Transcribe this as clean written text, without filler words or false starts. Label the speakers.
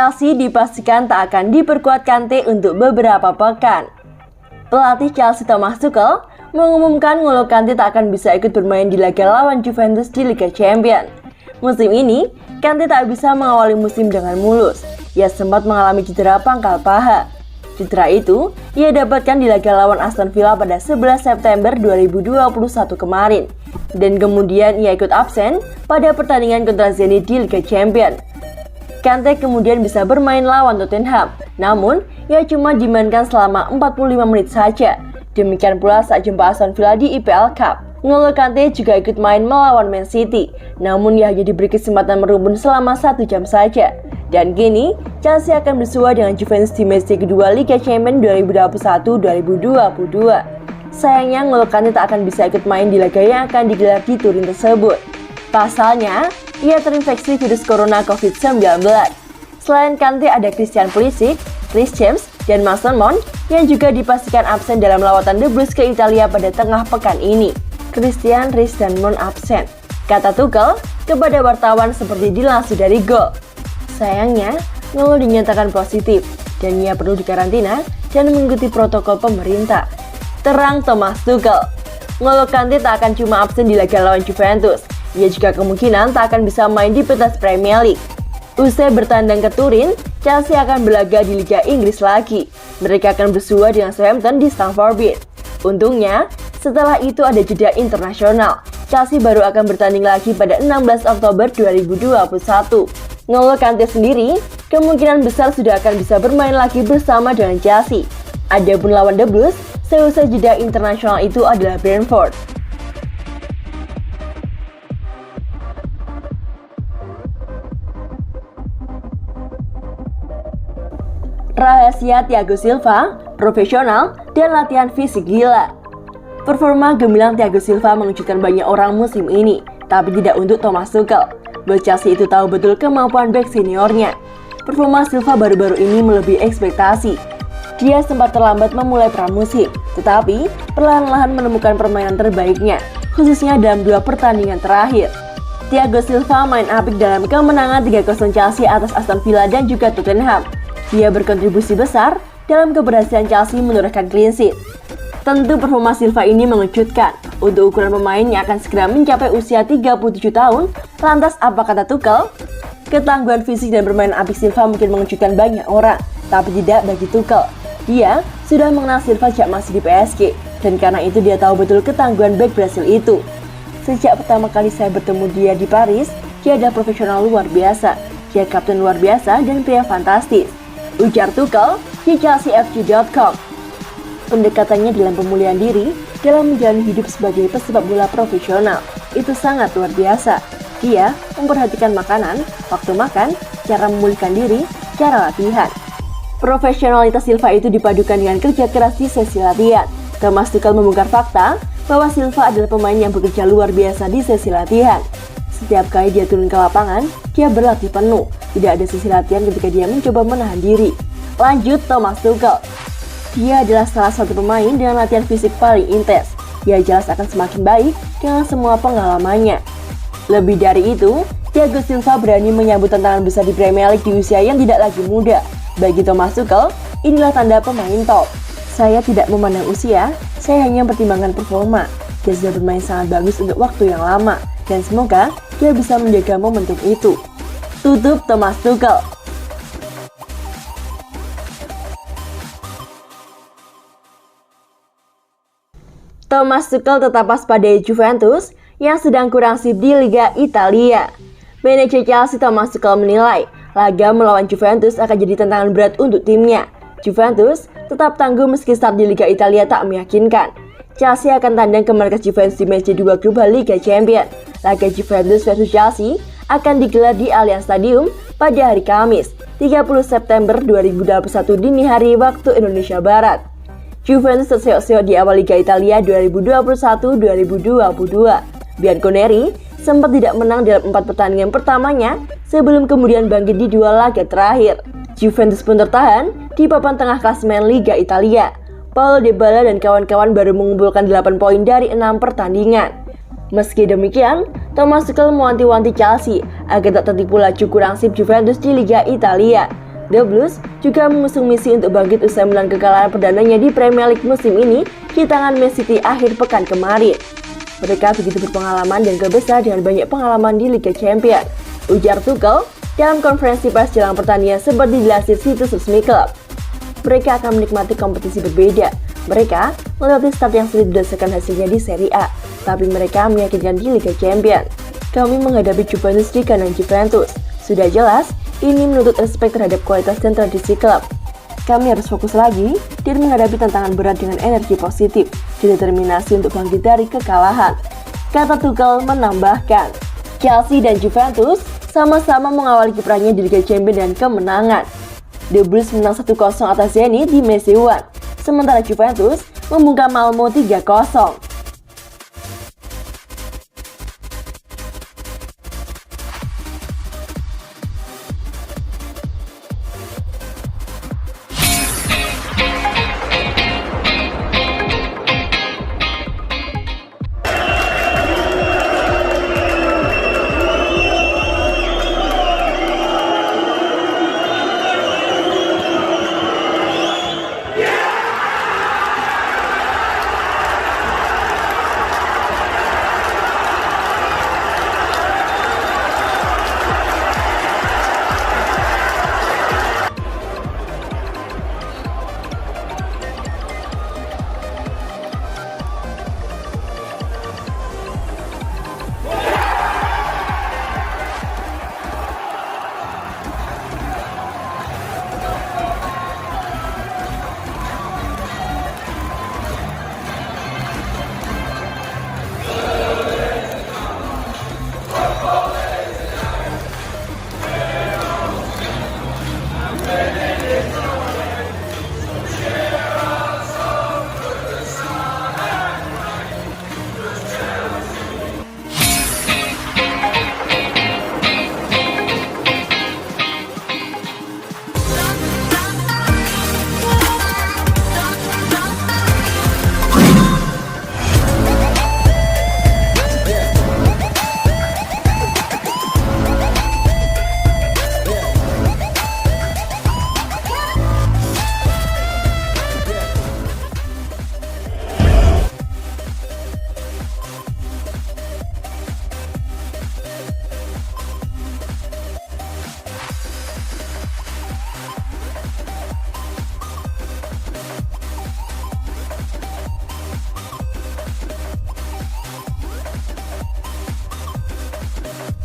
Speaker 1: Chelsea dipastikan tak akan diperkuat Kante untuk beberapa pekan. Pelatih Chelsea Thomas Tuchel mengumumkan N'Golo Kante tak akan bisa ikut bermain di laga lawan Juventus di Liga Champions. Musim ini, Kante tak bisa mengawali musim dengan mulus. Ia sempat mengalami cedera pangkal paha. Cedera itu ia dapatkan di laga lawan Aston Villa pada 11 September 2021 kemarin. Dan kemudian ia ikut absen pada pertandingan kontra Zenit di Liga Champions. Kante kemudian bisa bermain lawan Tottenham, namun ia cuma dimainkan selama 45 menit saja. Demikian pula saat jumpa Aston Villa di IPL Cup. N'Golo Kante juga ikut main melawan Man City, namun ia hanya diberi kesempatan merumpun selama 1 jam saja. Dan kini, Chelsea akan bersua dengan Juventus di match kedua Liga Champions 2021-2022. Sayangnya N'Golo Kante tak akan bisa ikut main di laga yang akan digelar di Turin tersebut. Pasalnya, ia terinfeksi virus corona COVID-19. Selain Kante ada Christian Pulisic, Reece James, dan Mason Mount yang juga dipastikan absen dalam lawatan The Blues ke Italia pada tengah pekan ini. Christian, Reece, dan Mount absen, kata Tuchel kepada wartawan seperti dilansir dari Goal. Sayangnya, N'Golo dinyatakan positif dan ia perlu dikarantina dan mengikuti protokol pemerintah. Terang Thomas Tuchel, N'Golo Kante tak akan cuma absen di laga lawan Juventus. Ia juga kemungkinan tak akan bisa main di pentas Premier League. Usai bertandang ke Turin, Chelsea akan berlaga di Liga Inggris lagi. Mereka akan bersua dengan Southampton di Stamford Bridge. Untungnya, setelah itu ada jeda internasional. Chelsea baru akan bertanding lagi pada 16 Oktober 2021. N'Golo Kante sendiri kemungkinan besar sudah akan bisa bermain lagi bersama dengan Chelsea. Adapun lawan The Blues, seusai jeda internasional itu adalah Brentford. Rahasia Thiago Silva, profesional, dan latihan fisik gila. Performa gemilang Thiago Silva mengejutkan banyak orang musim ini, tapi tidak untuk Thomas Tuchel. Bos Chelsea itu tahu betul kemampuan bek seniornya. Performa Silva baru-baru ini melebihi ekspektasi. Dia sempat terlambat memulai pramusim, tetapi perlahan-lahan menemukan permainan terbaiknya, khususnya dalam 2 pertandingan terakhir. Thiago Silva main apik dalam kemenangan 3-0 Chelsea atas Aston Villa dan juga Tottenham. Dia berkontribusi besar dalam keberhasilan Chelsea menorehkan clean sheet. Tentu performa Silva ini mengejutkan untuk ukuran pemain yang akan segera mencapai usia 37 tahun. Lantas apa kata Tuchel? Ketangguhan fisik dan permainan apik Silva mungkin mengejutkan banyak orang, tapi tidak bagi Tuchel. Dia sudah mengenal Silva sejak masih di PSG, dan karena itu dia tahu betul ketangguhan bek Brasil itu. Sejak pertama kali saya bertemu dia di Paris, dia adalah profesional luar biasa. Dia kapten luar biasa dan pria fantastis, ujar Tuchel di chelseafc.com. Pendekatannya dalam pemulihan diri dalam menjalani hidup sebagai pesepak bola profesional itu sangat luar biasa. Dia memperhatikan makanan, waktu makan, cara memulihkan diri, cara latihan. Profesionalitas Silva itu dipadukan dengan kerja keras di sesi latihan. Thomas Tuchel membongkar fakta bahwa Silva adalah pemain yang bekerja luar biasa di sesi latihan. Setiap kali dia turun ke lapangan, dia berlatih penuh. Tidak ada sesi latihan ketika dia mencoba menahan diri. Lanjut Thomas Tuchel. Dia adalah salah satu pemain dengan latihan fisik paling intens. Dia jelas akan semakin baik dengan semua pengalamannya. Lebih dari itu, Thiago Silva berani menyambut tantangan besar di Premier League di usia yang tidak lagi muda. Bagi Thomas Tuchel, inilah tanda pemain top. Saya tidak memandang usia, saya hanya mempertimbangkan performa. Dia sudah bermain sangat bagus untuk waktu yang lama, dan semoga dia bisa menjaga momentum itu. Tutup Thomas Tuchel. Thomas Tuchel tetap waspadai Juventus yang sedang kurang sip di Liga Italia. Manajer Chelsea Thomas Tuchel menilai laga melawan Juventus akan jadi tantangan berat untuk timnya. Juventus tetap tangguh meski start di Liga Italia tak meyakinkan. Chelsea akan tandang ke markas Juventus di match 2 grup Liga Champions. Laga Juventus versus Chelsea akan digelar di Allianz Stadium pada hari Kamis, 30 September 2021 dini hari waktu Indonesia Barat. Juventus terseok-seok di awal Liga Italia 2021-2022. Bianconeri sempat tidak menang dalam 4 pertandingan pertamanya sebelum kemudian bangkit di 2 laga terakhir. Juventus pun tertahan di papan tengah klasemen Liga Italia. Paulo Dybala dan kawan-kawan baru mengumpulkan 8 poin dari 6 pertandingan. Meski demikian, Thomas Tuchel mewanti-wanti Chelsea agar tak tertipu laju kurang sip Juventus di Liga Italia. The Blues juga mengusung misi untuk bangkit usai menelan kekalahan perdananya di Premier League musim ini di tangan Man City akhir pekan kemarin. Mereka begitu berpengalaman dan besar dengan banyak pengalaman di Liga Champions, ujar Tuchel dalam konferensi pers jelang pertandingan seperti dilansir situs resmi klub. Mereka akan menikmati kompetisi berbeda. Mereka melewati start yang sulit berdasarkan hasilnya di Serie A, tapi mereka meyakinkan di Liga Champions. Kami menghadapi Juventus di kandang Juventus. Sudah jelas, ini menuntut respek terhadap kualitas dan tradisi klub. Kami harus fokus lagi dan menghadapi tantangan berat dengan energi positif dan determinasi untuk bangkit dari kekalahan, kata Tuchel menambahkan. Chelsea dan Juventus sama-sama mengawali kiprahnya di Liga Champions dengan kemenangan. The Blues menang 1-0 atas Zenit di Messi One, sementara Juventus membungkam Malmo 3-0.